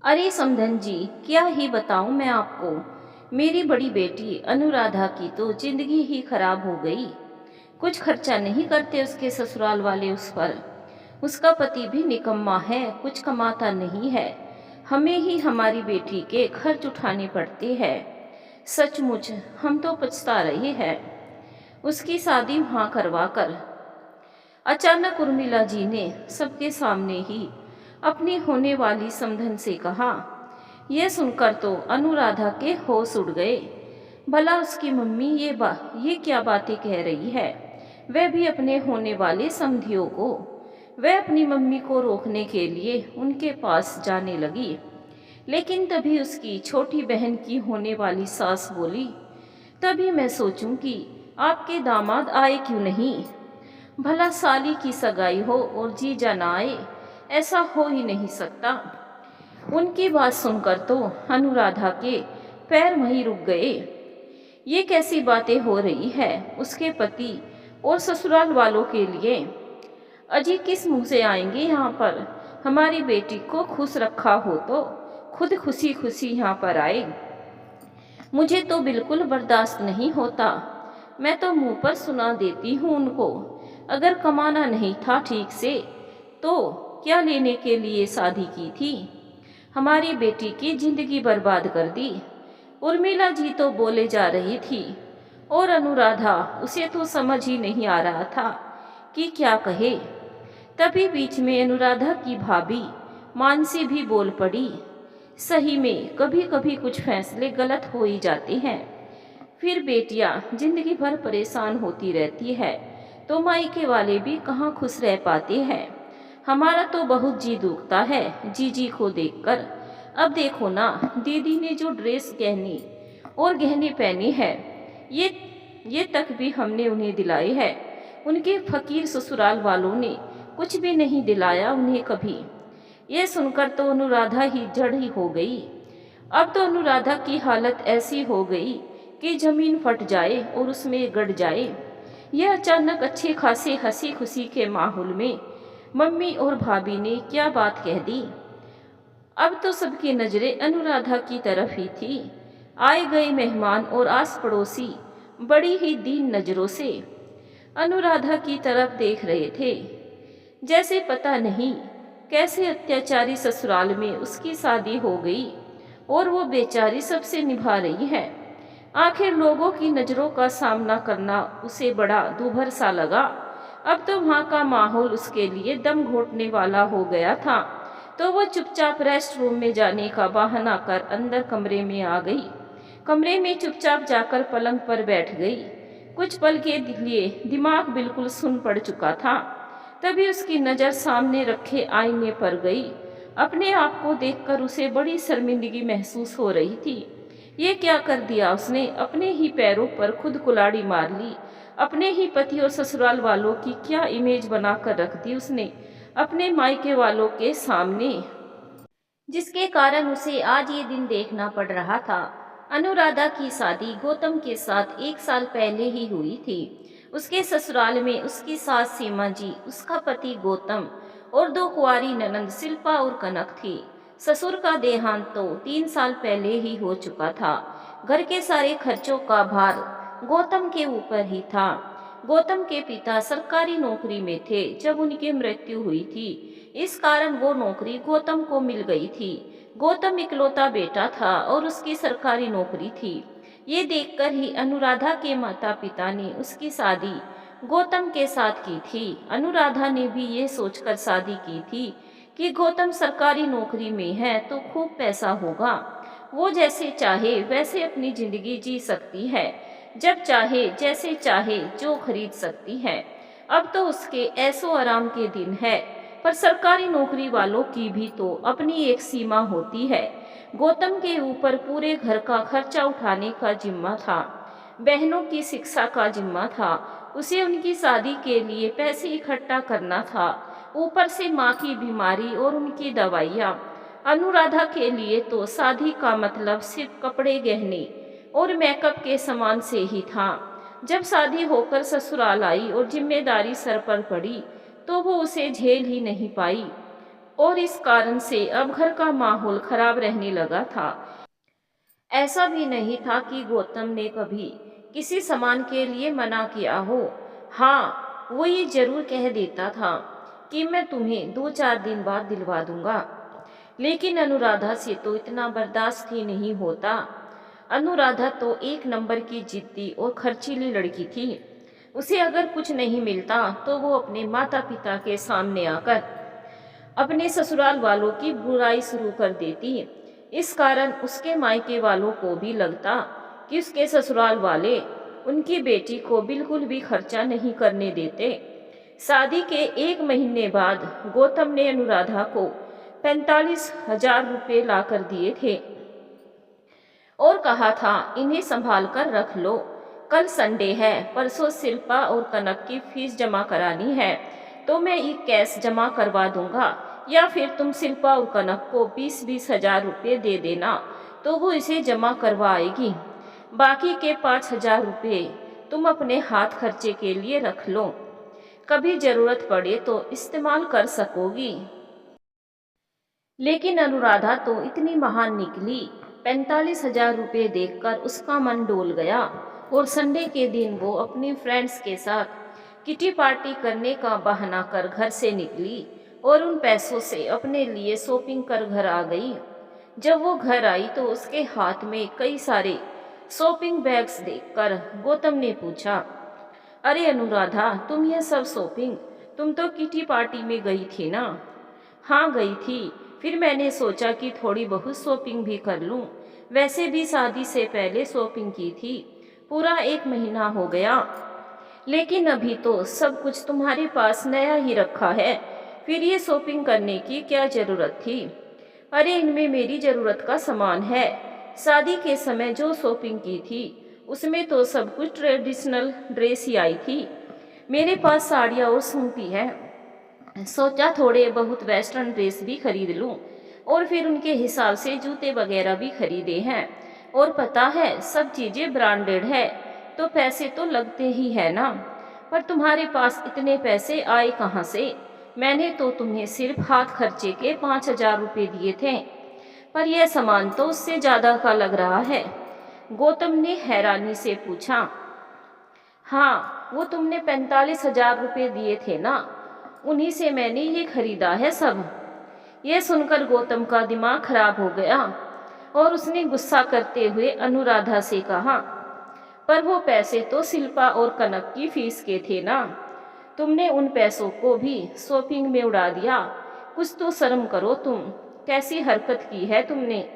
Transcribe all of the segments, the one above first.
अरे समधन जी, क्या ही बताऊं मैं आपको। मेरी बड़ी बेटी अनुराधा की तो जिंदगी ही खराब हो गई। कुछ खर्चा नहीं करते उसके ससुराल वाले उस पर। उसका पति भी निकम्मा है, कुछ कमाता नहीं है। हमें ही हमारी बेटी के खर्च उठाने पड़ते हैं। सचमुच हम तो पछता रहे हैं उसकी शादी वहां करवा कर। अचानक उर्मिला जी ने सबके सामने ही अपनी होने वाली समधन से कहा। यह सुनकर तो अनुराधा के होश उड़ गए। भला उसकी मम्मी ये क्या बातें कह रही है। वह भी अपने होने वाले समधियों को, वह अपनी मम्मी को रोकने के लिए उनके पास जाने लगी। लेकिन तभी उसकी छोटी बहन की होने वाली सास बोली, तभी मैं सोचूं कि आपके दामाद आए क्यों नहीं। भला साली की सगाई हो और जीजा ना आए, ऐसा हो ही नहीं सकता। उनकी बात सुनकर तो अनुराधा के पैर वहीं रुक गए। ये कैसी बातें हो रही है उसके पति और ससुराल वालों के लिए। अजी किस मुंह से आएंगे यहाँ पर। हमारी बेटी को खुश रखा हो तो खुद खुशी खुशी यहाँ पर आए। मुझे तो बिल्कुल बर्दाश्त नहीं होता। मैं तो मुंह पर सुना देती हूँ उनको। अगर कमाना नहीं था ठीक से तो क्या लेने के लिए शादी की थी। हमारी बेटी की जिंदगी बर्बाद कर दी। उर्मिला जी तो बोले जा रही थी और अनुराधा, उसे तो समझ ही नहीं आ रहा था कि क्या कहे। तभी बीच में अनुराधा की भाभी मानसी भी बोल पड़ी। सही में कभी कभी कुछ फैसले गलत हो ही जाते हैं। फिर बेटियां जिंदगी भर परेशान होती रहती है तो मायके वाले भी कहाँ खुश रह पाते हैं। हमारा तो बहुत जी दुखता है जीजी को देखकर। अब देखो ना, दीदी ने जो ड्रेस गहनी और गहने पहने हैं, ये तक भी हमने उन्हें दिलाए हैं। उनके फकीर ससुराल वालों ने कुछ भी नहीं दिलाया उन्हें कभी। ये सुनकर तो अनुराधा ही जड़ ही हो गई। अब तो अनुराधा की हालत ऐसी हो गई कि जमीन फट जाए और उसमें गड़ जाए। यह अचानक अच्छे खासे हंसी खुशी के माहौल में मम्मी और भाभी ने क्या बात कह दी। अब तो सबकी नजरें अनुराधा की तरफ ही थी। आए गए मेहमान और आस पड़ोसी बड़ी ही दीन नजरों से अनुराधा की तरफ देख रहे थे, जैसे पता नहीं कैसे अत्याचारी ससुराल में उसकी शादी हो गई और वो बेचारी सबसे निभा रही है। आखिर लोगों की नज़रों का सामना करना उसे बड़ा दूभर सा लगा। अब तो वहाँ का माहौल उसके लिए दम घोटने वाला हो गया था। तो वो चुपचाप रेस्ट रूम में जाने का बहाना कर अंदर कमरे में आ गई। कमरे में चुपचाप जाकर पलंग पर बैठ गई। कुछ पल के लिए दिमाग बिल्कुल सुन पड़ चुका था। तभी उसकी नज़र सामने रखे आईने पर गई। अपने आप को देखकर उसे बड़ी शर्मिंदगी महसूस हो रही थी। ये क्या कर दिया उसने, अपने ही पैरों पर खुद कुल्हाड़ी मार ली। अपने ही पति और ससुराल वालों की क्या इमेज बनाकर रख दी उसने अपने मायके वालों के सामने, जिसके कारण उसे आज ये दिन देखना पड़ रहा था। अनुराधा की शादी गौतम के साथ 1 साल पहले ही हुई थी। उसके ससुराल में उसकी सास सीमा जी, उसका पति गौतम और 2 कुंवारी ननंद शिल्पा और कनक थी। ससुर का देहांत तो 3 साल पहले ही हो चुका था। घर के सारे खर्चों का भार गौतम के ऊपर ही था। गौतम के पिता सरकारी नौकरी में थे जब उनकी मृत्यु हुई थी। इस कारण वो नौकरी गौतम को मिल गई थी। गौतम इकलौता बेटा था और उसकी सरकारी नौकरी थी। ये देखकर ही अनुराधा के माता पिता ने उसकी शादी गौतम के साथ की थी। अनुराधा ने भी ये सोचकर शादी की थी कि गौतम सरकारी नौकरी में है तो खूब पैसा होगा, वो जैसे चाहे वैसे अपनी जिंदगी जी सकती है, जब चाहे जैसे चाहे जो खरीद सकती है। अब तो उसके ऐसो आराम के दिन है, पर सरकारी नौकरी वालों की भी तो अपनी एक सीमा होती है। गौतम के ऊपर पूरे घर का खर्चा उठाने का जिम्मा था, बहनों की शिक्षा का जिम्मा था, उसे उनकी शादी के लिए पैसे इकट्ठा करना था, ऊपर से माँ की बीमारी और उनकी दवाइयाँ। अनुराधा के लिए तो शादी का मतलब सिर्फ कपड़े गहने और मेकअप के सामान से ही था। जब शादी होकर ससुराल आई और जिम्मेदारी सर पर पड़ी तो वो उसे झेल ही नहीं पाई। और इस कारण से अब घर का माहौल खराब रहने लगा था। ऐसा भी नहीं था कि गौतम ने कभी किसी सामान के लिए मना किया हो। हाँ, वो ये जरूर कह देता था कि मैं तुम्हें 2-4 दिन बाद दिलवा दूंगा, लेकिन अनुराधा से तो इतना बर्दाश्त ही नहीं होता। अनुराधा तो एक नंबर की जिद्दी और खर्चीली लड़की थी। उसे अगर कुछ नहीं मिलता तो वो अपने माता पिता के सामने आकर अपने ससुराल वालों की बुराई शुरू कर देती। इस कारण उसके मायके वालों को भी लगता कि उसके ससुराल वाले उनकी बेटी को बिल्कुल भी खर्चा नहीं करने देते। शादी के 1 महीने बाद गौतम ने अनुराधा को 45,000 रुपये ला कर दिए थे और कहा था, इन्हें संभाल कर रख लो। कल संडे है, परसों शिल्पा और कनक की फीस जमा करानी है, तो मैं ये कैश जमा करवा दूंगा, या फिर तुम शिल्पा और कनक को 20-20 हजार रुपये दे देना, तो वो इसे जमा करवाएगी। बाकी के 5,000 रुपये तुम अपने हाथ खर्चे के लिए रख लो, कभी जरूरत पड़े तो इस्तेमाल कर सकोगी। लेकिन अनुराधा तो इतनी महान निकली। 45,000 रुपये देखकर उसका मन डोल गया और संडे के दिन वो अपनी फ्रेंड्स के साथ किटी पार्टी करने का बहाना कर घर से निकली और उन पैसों से अपने लिए शॉपिंग कर घर आ गई। जब वो घर आई तो उसके हाथ में कई सारे शॉपिंग बैग्स देखकर गौतम ने पूछा, अरे अनुराधा, तुम यह सब शॉपिंग, तुम तो किटी पार्टी में गई थी ना? हाँ गई थी, फिर मैंने सोचा कि थोड़ी बहुत शॉपिंग भी कर लूं। वैसे भी शादी से पहले शॉपिंग की थी, पूरा 1 महीना हो गया, लेकिन अभी तो सब कुछ तुम्हारे पास नया ही रखा है, फिर ये शॉपिंग करने की क्या जरूरत थी? अरे इनमें मेरी जरूरत का सामान है। शादी के समय जो शॉपिंग की थी उसमें तो सब कुछ ट्रेडिशनल ड्रेस ही आई थी। मेरे पास साड़ियाँ और सूट ही है, सोचा थोड़े बहुत वेस्टर्न ड्रेस भी खरीद लूं और फिर उनके हिसाब से जूते वगैरह भी खरीदे हैं। और पता है सब चीज़ें ब्रांडेड है, तो पैसे तो लगते ही है ना। पर तुम्हारे पास इतने पैसे आए कहाँ से? मैंने तो तुम्हें सिर्फ हाथ खर्चे के 5,000 रुपये दिए थे, पर यह सामान तो उससे ज़्यादा का लग रहा है। गौतम ने हैरानी से पूछा। हाँ, वो तुमने 45,000 रुपये दिए थे ना, उन्हीं से मैंने ये खरीदा है सब। यह सुनकर गौतम का दिमाग खराब हो गया और उसने गुस्सा करते हुए अनुराधा से कहा, पर वो पैसे तो शिल्पा और कनक की फीस के थे ना, तुमने उन पैसों को भी शॉपिंग में उड़ा दिया। कुछ तो शर्म करो तुम, कैसी हरकत की है तुमने?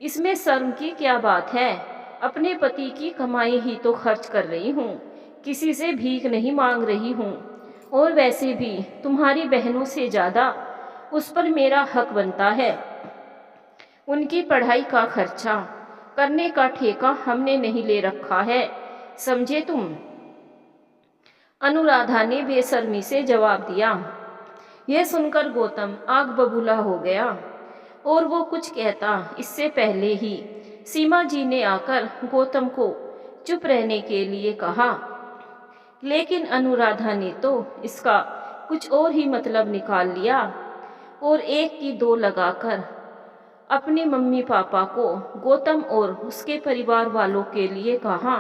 इसमें शर्म की क्या बात है? अपने पति की कमाई ही तो खर्च कर रही हूँ, किसी से भीख नहीं मांग रही हूँ। और वैसे भी तुम्हारी बहनों से ज़्यादा उस पर मेरा हक बनता है। उनकी पढ़ाई का खर्चा करने का ठेका हमने नहीं ले रखा है, समझे तुम? अनुराधा ने बेशर्मी से जवाब दिया। यह सुनकर गौतम आग बबूला हो गया और वो कुछ कहता इससे पहले ही सीमा जी ने आकर गौतम को चुप रहने के लिए कहा। लेकिन अनुराधा ने तो इसका कुछ और ही मतलब निकाल लिया और एक की दो लगाकर अपने मम्मी पापा को गौतम और उसके परिवार वालों के लिए कहा।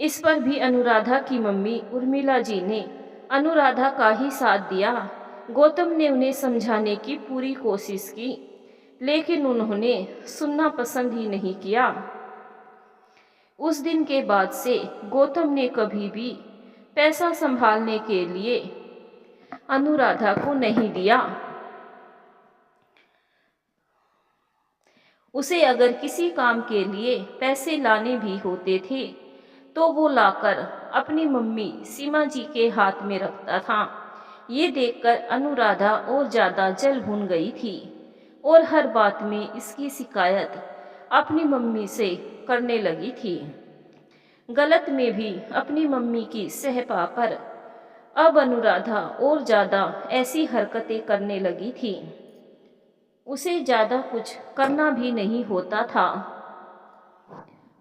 इस पर भी अनुराधा की मम्मी उर्मिला जी ने अनुराधा का ही साथ दिया। गौतम ने उन्हें समझाने की पूरी कोशिश की, लेकिन उन्होंने सुनना पसंद ही नहीं किया। उस दिन के बाद से गौतम ने कभी भी पैसा संभालने के लिए अनुराधा को नहीं दिया। उसे अगर किसी काम के लिए पैसे लाने भी होते थे तो वो लाकर अपनी मम्मी सीमा जी के हाथ में रखता था। ये देखकर अनुराधा और ज़्यादा जल भुन गई थी और हर बात में इसकी शिकायत अपनी मम्मी से करने लगी थी। गलत में भी अपनी मम्मी की सह पाकर अब अनुराधा और ज़्यादा ऐसी हरकतें करने लगी थी। उसे ज़्यादा कुछ करना भी नहीं होता था,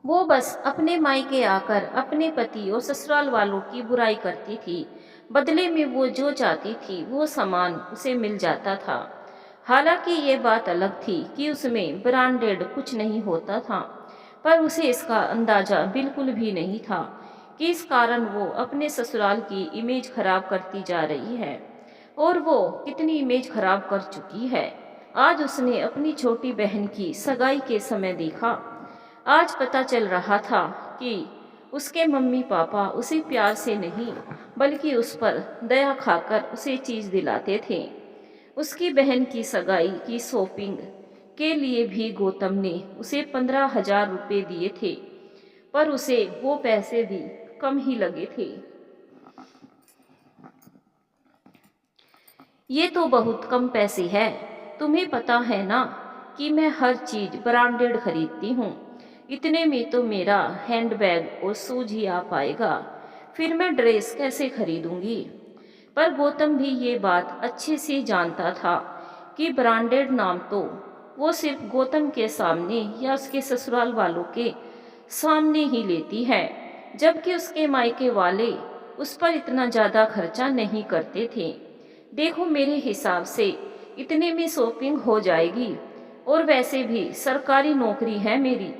वो बस अपने मायके आकर अपने पति और ससुराल वालों की बुराई करती थी। बदले में वो जो चाहती थी वो सामान उसे मिल जाता था। हालांकि ये बात अलग थी कि उसमें ब्रांडेड कुछ नहीं होता था, पर उसे इसका अंदाजा बिल्कुल भी नहीं था कि इस कारण वो अपने ससुराल की इमेज खराब करती जा रही है, और वो कितनी इमेज खराब कर चुकी है। आज उसने अपनी छोटी बहन की सगाई के समय देखा। आज पता चल रहा था कि उसके मम्मी पापा उसे प्यार से नहीं बल्कि उस पर दया खाकर उसे चीज दिलाते थे। उसकी बहन की सगाई की शॉपिंग के लिए भी गौतम ने उसे 15,000 रुपये दिए थे, पर उसे वो पैसे भी कम ही लगे थे। ये तो बहुत कम पैसे है। तुम्हें पता है ना कि मैं हर चीज ब्रांडेड खरीदती हूँ। इतने में तो मेरा हैंडबैग और शूज ही आ पाएगा, फिर मैं ड्रेस कैसे खरीदूंगी। पर गौतम भी ये बात अच्छे से जानता था कि ब्रांडेड नाम तो वो सिर्फ गौतम के सामने या उसके ससुराल वालों के सामने ही लेती है, जबकि उसके मायके वाले उस पर इतना ज़्यादा खर्चा नहीं करते थे। देखो, मेरे हिसाब से इतने में शॉपिंग हो जाएगी, और वैसे भी सरकारी नौकरी है मेरी।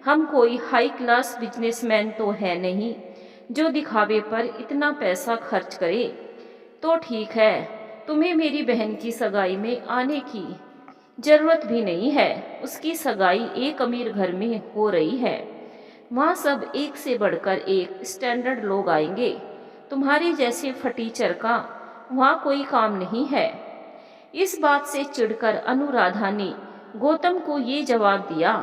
हम कोई हाई क्लास बिजनेसमैन तो है नहीं जो दिखावे पर इतना पैसा खर्च करे। तो ठीक है, तुम्हें मेरी बहन की सगाई में आने की जरूरत भी नहीं है। उसकी सगाई एक अमीर घर में हो रही है। वहाँ सब एक से बढ़कर एक स्टैंडर्ड लोग आएंगे। तुम्हारी जैसे फटीचर का वहाँ कोई काम नहीं है। इस बात से चिढ़कर अनुराधा ने गौतम को ये जवाब दिया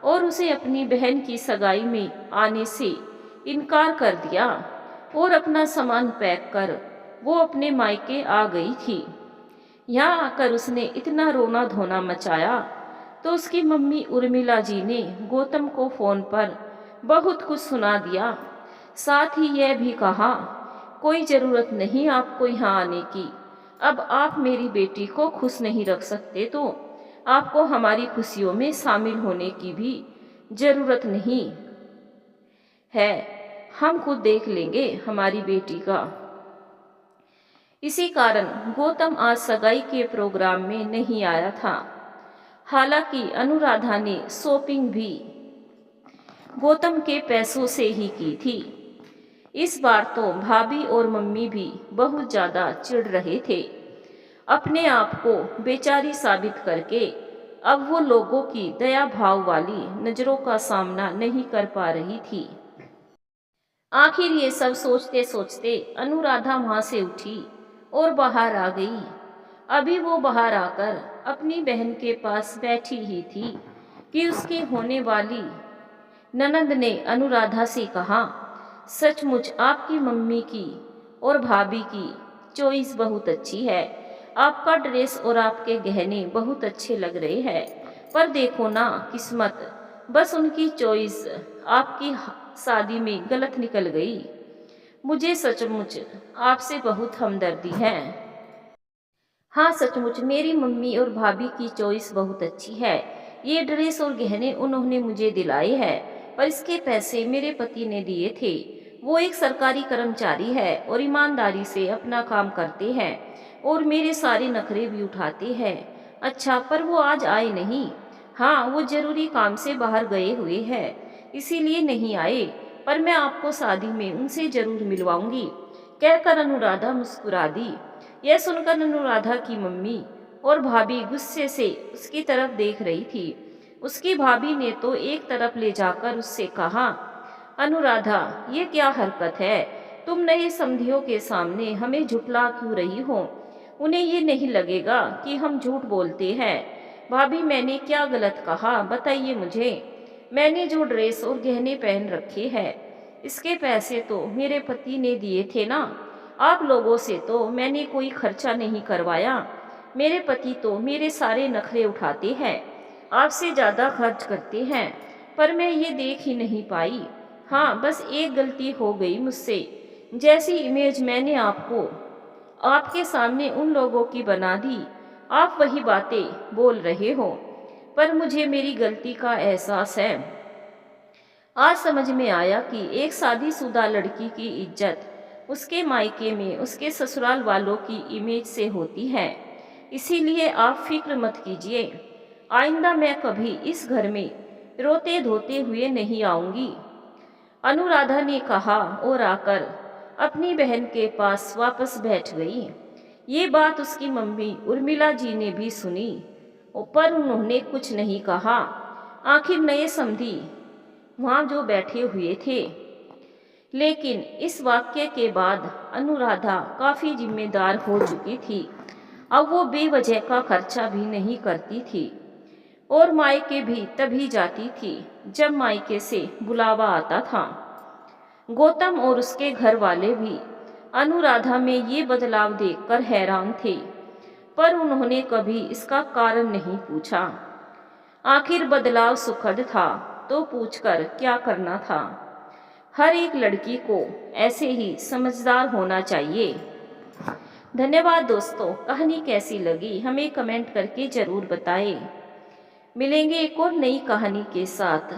और उसे अपनी बहन की सगाई में आने से इनकार कर दिया, और अपना सामान पैक कर वो अपने मायके आ गई थी। यहाँ आकर उसने इतना रोना धोना मचाया तो उसकी मम्मी उर्मिला जी ने गौतम को फोन पर बहुत कुछ सुना दिया। साथ ही यह भी कहा, कोई जरूरत नहीं आपको यहाँ आने की। अब आप मेरी बेटी को खुश नहीं रख सकते तो आपको हमारी खुशियों में शामिल होने की भी जरूरत नहीं है। हम खुद देख लेंगे हमारी बेटी का। इसी कारण गौतम आज सगाई के प्रोग्राम में नहीं आया था। हालांकि अनुराधा ने शॉपिंग भी गौतम के पैसों से ही की थी। इस बार तो भाभी और मम्मी भी बहुत ज्यादा चिढ़ रहे थे। अपने आप को बेचारी साबित करके अब वो लोगों की दया भाव वाली नजरों का सामना नहीं कर पा रही थी। आखिर ये सब सोचते सोचते अनुराधा वहां से उठी और बाहर आ गई। अभी वो बाहर आकर अपनी बहन के पास बैठी ही थी कि उसकी होने वाली ननंद ने अनुराधा से कहा, सचमुच आपकी मम्मी की और भाभी की चॉइस बहुत अच्छी है। आपका ड्रेस और आपके गहने बहुत अच्छे लग रहे हैं, पर देखो ना किस्मत, बस उनकी चॉइस आपकी शादी में गलत निकल गई। मुझे सचमुच आपसे बहुत हमदर्दी है। हाँ, सचमुच मेरी मम्मी और भाभी की चॉइस बहुत अच्छी है। ये ड्रेस और गहने उन्होंने मुझे दिलाए हैं, पर इसके पैसे मेरे पति ने दिए थे। वो एक सरकारी कर्मचारी है और ईमानदारी से अपना काम करते हैं, और मेरे सारे नखरे भी उठाते हैं। अच्छा, पर वो आज आए नहीं। हाँ, वो जरूरी काम से बाहर गए हुए हैं, इसीलिए नहीं आए, पर मैं आपको शादी में उनसे जरूर मिलवाऊंगी, कहकर अनुराधा मुस्कुरा दी। यह सुनकर अनुराधा की मम्मी और भाभी गुस्से से उसकी तरफ देख रही थी। उसकी भाभी ने तो एक तरफ ले जाकर उससे कहा, अनुराधा, ये क्या हरकत है? तुम नए समधियों के सामने हमें झुठला क्यों रही हो? उन्हें ये नहीं लगेगा कि हम झूठ बोलते हैं? भाभी, मैंने क्या गलत कहा, बताइए मुझे। मैंने जो ड्रेस और गहने पहन रखे हैं, इसके पैसे तो मेरे पति ने दिए थे ना। आप लोगों से तो मैंने कोई खर्चा नहीं करवाया। मेरे पति तो मेरे सारे नखरे उठाते हैं, आपसे ज़्यादा खर्च करते हैं, पर मैं ये देख ही नहीं पाई। हाँ, बस एक गलती हो गई मुझसे। जैसी इमेज मैंने आपको आपके सामने उन लोगों की बना दी, आप वही बातें बोल रहे हो। पर मुझे मेरी गलती का एहसास है। आज समझ में आया कि एक शादीशुदा लड़की की इज्जत उसके मायके में उसके ससुराल वालों की इमेज से होती है। इसीलिए आप फिक्र मत कीजिए, आइंदा मैं कभी इस घर में रोते धोते हुए नहीं आऊंगी। अनुराधा ने कहा और आकर अपनी बहन के पास वापस बैठ गई। ये बात उसकी मम्मी उर्मिला जी ने भी सुनी, पर उन्होंने कुछ नहीं कहा। आखिर नए समधी वहाँ जो बैठे हुए थे। लेकिन इस वाक्य के बाद अनुराधा काफ़ी जिम्मेदार हो चुकी थी। अब वो बेवजह का खर्चा भी नहीं करती थी और मायके भी तभी जाती थी जब मायके से बुलावा आता था। गौतम और उसके घर वाले भी अनुराधा में ये बदलाव देखकर हैरान थे, पर उन्होंने कभी इसका कारण नहीं पूछा। आखिर बदलाव सुखद था तो पूछकर क्या करना था। हर एक लड़की को ऐसे ही समझदार होना चाहिए। धन्यवाद दोस्तों, कहानी कैसी लगी हमें कमेंट करके ज़रूर बताएं। मिलेंगे एक और नई कहानी के साथ।